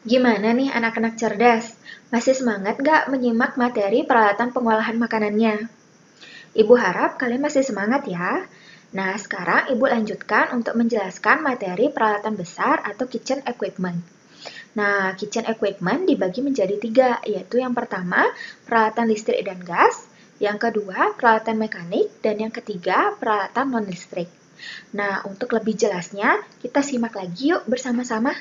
Gimana nih anak-anak cerdas? Masih semangat nggak menyimak materi peralatan pengolahan makanannya? Ibu harap kalian masih semangat ya. Nah, sekarang Ibu lanjutkan untuk menjelaskan materi peralatan besar atau kitchen equipment. Nah, kitchen equipment dibagi menjadi tiga, yaitu yang pertama, peralatan listrik dan gas, yang kedua, peralatan mekanik, dan yang ketiga, peralatan non-listrik. Nah, untuk lebih jelasnya, kita simak lagi yuk bersama-sama.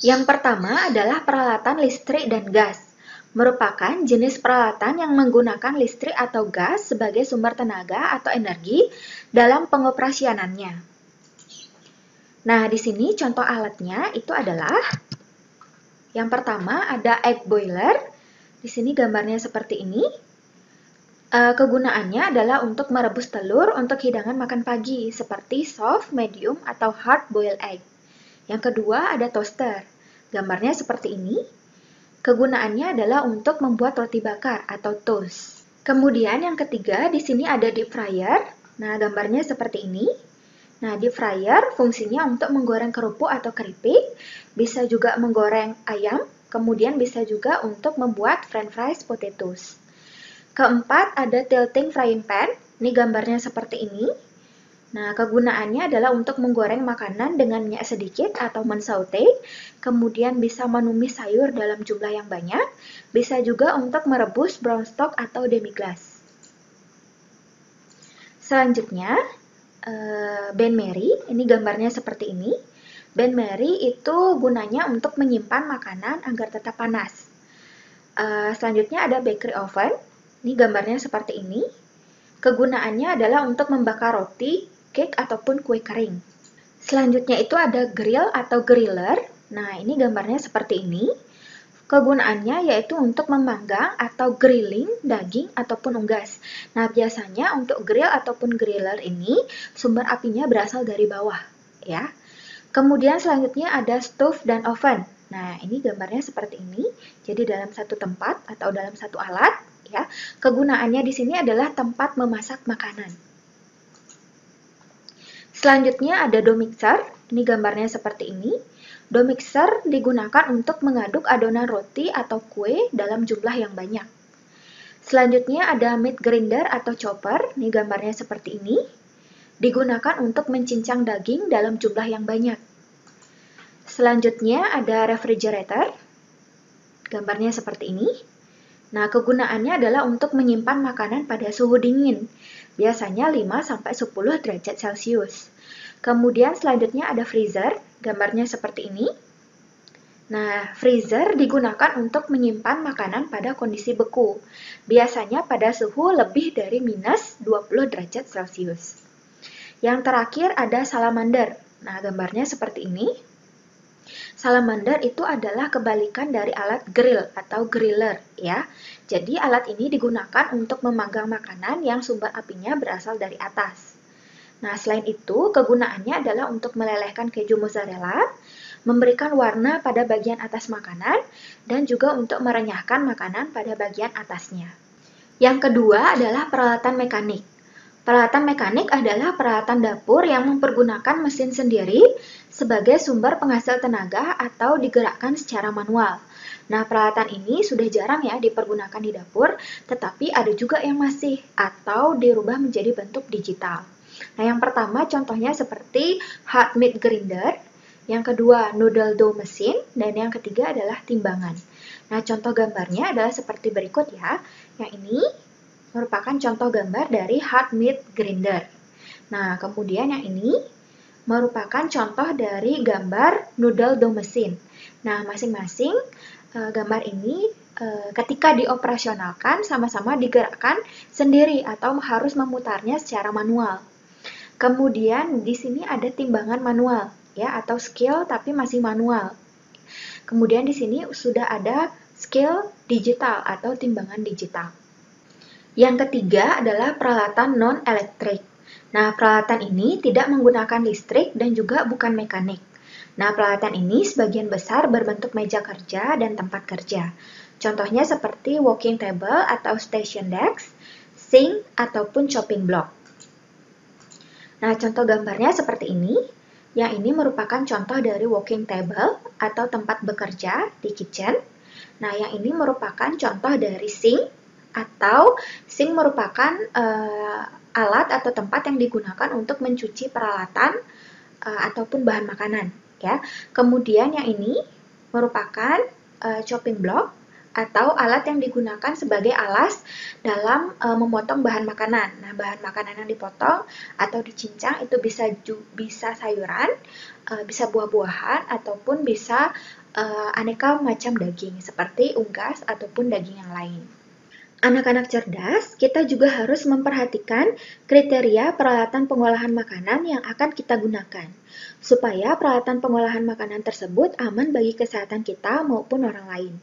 Yang pertama adalah peralatan listrik dan gas. Merupakan jenis peralatan yang menggunakan listrik atau gas sebagai sumber tenaga atau energi dalam pengoperasianannya. Nah, di sini contoh alatnya itu adalah yang pertama ada egg boiler. Di sini gambarnya seperti ini. Kegunaannya adalah untuk merebus telur untuk hidangan makan pagi, seperti soft, medium, atau hard boiled egg. Yang kedua ada toaster. Gambarnya seperti ini. Kegunaannya adalah untuk membuat roti bakar atau toast. Kemudian yang ketiga, di sini ada deep fryer. Nah, gambarnya seperti ini. Nah, deep fryer fungsinya untuk menggoreng kerupuk atau keripik, bisa juga menggoreng ayam, kemudian bisa juga untuk membuat french fries potatoes. Keempat, ada tilting frying pan. Ini gambarnya seperti ini. Nah, kegunaannya adalah untuk menggoreng makanan dengan minyak sedikit atau mensaute, kemudian bisa menumis sayur dalam jumlah yang banyak, bisa juga untuk merebus brown stock atau demi-glace. Selanjutnya, Ben Mary, ini gambarnya seperti ini. Ben Mary itu gunanya untuk menyimpan makanan agar tetap panas. Selanjutnya ada bakery oven, ini gambarnya seperti ini. Kegunaannya adalah untuk membakar roti, cake, ataupun kue kering. Selanjutnya itu ada grill atau griller. Nah, ini gambarnya seperti ini. Kegunaannya yaitu untuk memanggang atau grilling daging ataupun unggas. Nah, biasanya untuk grill ataupun griller ini sumber apinya berasal dari bawah, ya. Kemudian selanjutnya ada stove dan oven. Nah, ini gambarnya seperti ini. Jadi dalam satu tempat atau dalam satu alat, ya. Kegunaannya di sini adalah tempat memasak makanan. Selanjutnya ada dough mixer. Ini gambarnya seperti ini. Dough mixer digunakan untuk mengaduk adonan roti atau kue dalam jumlah yang banyak. Selanjutnya ada meat grinder atau chopper. Ini gambarnya seperti ini. Digunakan untuk mencincang daging dalam jumlah yang banyak. Selanjutnya ada refrigerator. Gambarnya seperti ini. Nah, kegunaannya adalah untuk menyimpan makanan pada suhu dingin, biasanya 5-10 derajat Celcius. Kemudian selanjutnya ada freezer, gambarnya seperti ini. Nah, freezer digunakan untuk menyimpan makanan pada kondisi beku, biasanya pada suhu lebih dari minus 20 derajat Celcius. Yang terakhir ada salamander. Nah, gambarnya seperti ini. Salamander itu adalah kebalikan dari alat grill atau griller, ya. Jadi alat ini digunakan untuk memanggang makanan yang sumber apinya berasal dari atas. Nah, selain itu, kegunaannya adalah untuk melelehkan keju mozzarella, memberikan warna pada bagian atas makanan, dan juga untuk merenyahkan makanan pada bagian atasnya. Yang kedua adalah peralatan mekanik. Peralatan mekanik adalah peralatan dapur yang mempergunakan mesin sendiri sebagai sumber penghasil tenaga atau digerakkan secara manual. Nah, peralatan ini sudah jarang ya dipergunakan di dapur, tetapi ada juga yang masih atau dirubah menjadi bentuk digital. Nah, yang pertama contohnya seperti hard meat grinder, yang kedua noodle dough machine, dan yang ketiga adalah timbangan. Nah, contoh gambarnya adalah seperti berikut ya. Yang ini merupakan contoh gambar dari hard meat grinder. Nah, kemudian yang ini merupakan contoh dari gambar noodle dough machine. Nah, masing-masing gambar ini ketika dioperasionalkan sama-sama digerakkan sendiri atau harus memutarnya secara manual. Kemudian di sini ada timbangan manual ya atau scale tapi masih manual. Kemudian di sini sudah ada scale digital atau timbangan digital. Yang ketiga adalah peralatan non-elektrik. Nah, peralatan ini tidak menggunakan listrik dan juga bukan mekanik. Nah, peralatan ini sebagian besar berbentuk meja kerja dan tempat kerja. Contohnya seperti working table atau station desk, sink, ataupun chopping block. Nah, contoh gambarnya seperti ini. Yang ini merupakan contoh dari working table atau tempat bekerja di kitchen. Nah, yang ini merupakan contoh dari sink atau sink merupakan alat atau tempat yang digunakan untuk mencuci peralatan ataupun bahan makanan, ya. Kemudian yang ini merupakan chopping block atau alat yang digunakan sebagai alas dalam memotong bahan makanan. Nah, bahan makanan yang dipotong atau dicincang itu bisa sayuran, bisa buah-buahan, ataupun bisa aneka macam daging seperti unggas ataupun daging yang lain. Anak-anak cerdas, kita juga harus memperhatikan kriteria peralatan pengolahan makanan yang akan kita gunakan, supaya peralatan pengolahan makanan tersebut aman bagi kesehatan kita maupun orang lain.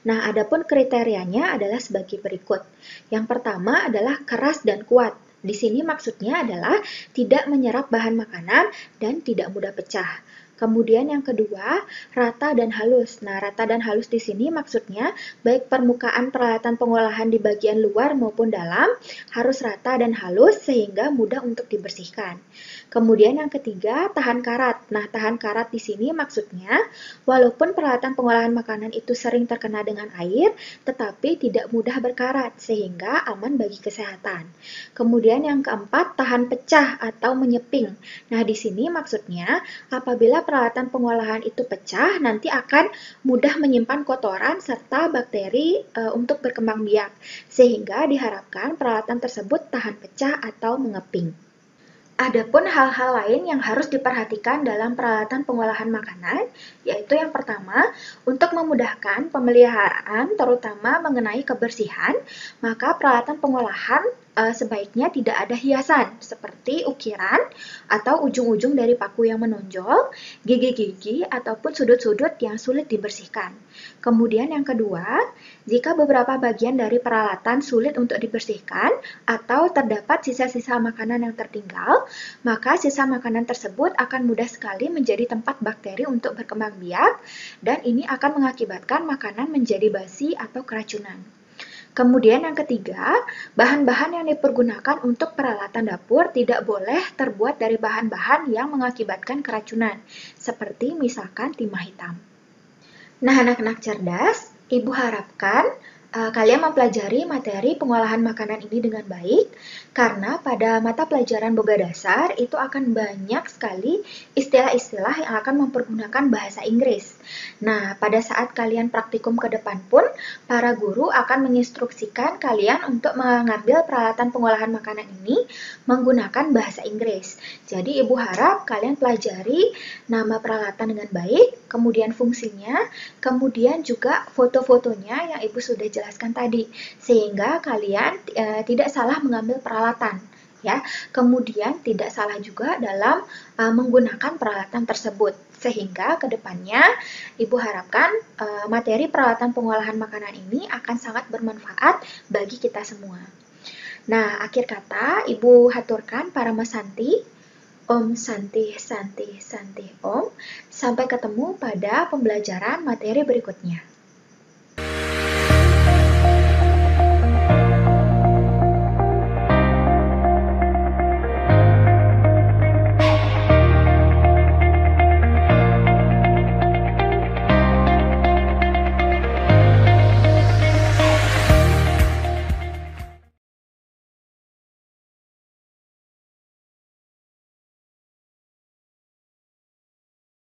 Nah, adapun kriterianya adalah sebagai berikut. Yang pertama adalah keras dan kuat. Di sini maksudnya adalah tidak menyerap bahan makanan dan tidak mudah pecah. Kemudian yang kedua, rata dan halus. Nah, rata dan halus di sini maksudnya baik permukaan peralatan pengolahan di bagian luar maupun dalam harus rata dan halus sehingga mudah untuk dibersihkan. Kemudian yang ketiga, tahan karat. Nah, tahan karat di sini maksudnya walaupun peralatan pengolahan makanan itu sering terkena dengan air, tetapi tidak mudah berkarat sehingga aman bagi kesehatan. Kemudian yang keempat, tahan pecah atau menyeping. Nah, di sini maksudnya apabila peralatan pengolahan itu pecah, nanti akan mudah menyimpan kotoran serta bakteri untuk berkembang biak, sehingga diharapkan peralatan tersebut tahan pecah atau mengeping. Adapun hal-hal lain yang harus diperhatikan dalam peralatan pengolahan makanan, yaitu yang pertama, untuk memudahkan pemeliharaan terutama mengenai kebersihan, maka peralatan pengolahan sebaiknya tidak ada hiasan seperti ukiran atau ujung-ujung dari paku yang menonjol, gigi-gigi, ataupun sudut-sudut yang sulit dibersihkan. Kemudian yang kedua, jika beberapa bagian dari peralatan sulit untuk dibersihkan atau terdapat sisa-sisa makanan yang tertinggal, maka sisa makanan tersebut akan mudah sekali menjadi tempat bakteri untuk berkembang biak dan ini akan mengakibatkan makanan menjadi basi atau keracunan. Kemudian yang ketiga, bahan-bahan yang dipergunakan untuk peralatan dapur tidak boleh terbuat dari bahan-bahan yang mengakibatkan keracunan, seperti misalkan timah hitam. Nah, anak-anak cerdas, Ibu harapkan kalian mempelajari materi pengolahan makanan ini dengan baik, karena pada mata pelajaran Boga Dasar itu akan banyak sekali istilah-istilah yang akan mempergunakan bahasa Inggris. Nah, pada saat kalian praktikum ke depan pun, para guru akan menginstruksikan kalian untuk mengambil peralatan pengolahan makanan ini menggunakan bahasa Inggris. Jadi, Ibu harap kalian pelajari nama peralatan dengan baik, kemudian fungsinya, kemudian juga foto-fotonya yang Ibu sudah jelaskan tadi, sehingga kalian tidak salah mengambil peralatan, ya. Kemudian tidak salah juga dalam menggunakan peralatan tersebut, sehingga kedepannya Ibu harapkan materi peralatan pengolahan makanan ini akan sangat bermanfaat bagi kita semua. Nah, akhir kata Ibu haturkan para Santi. Om Santi Santi Santi Om. Sampai ketemu pada pembelajaran materi berikutnya.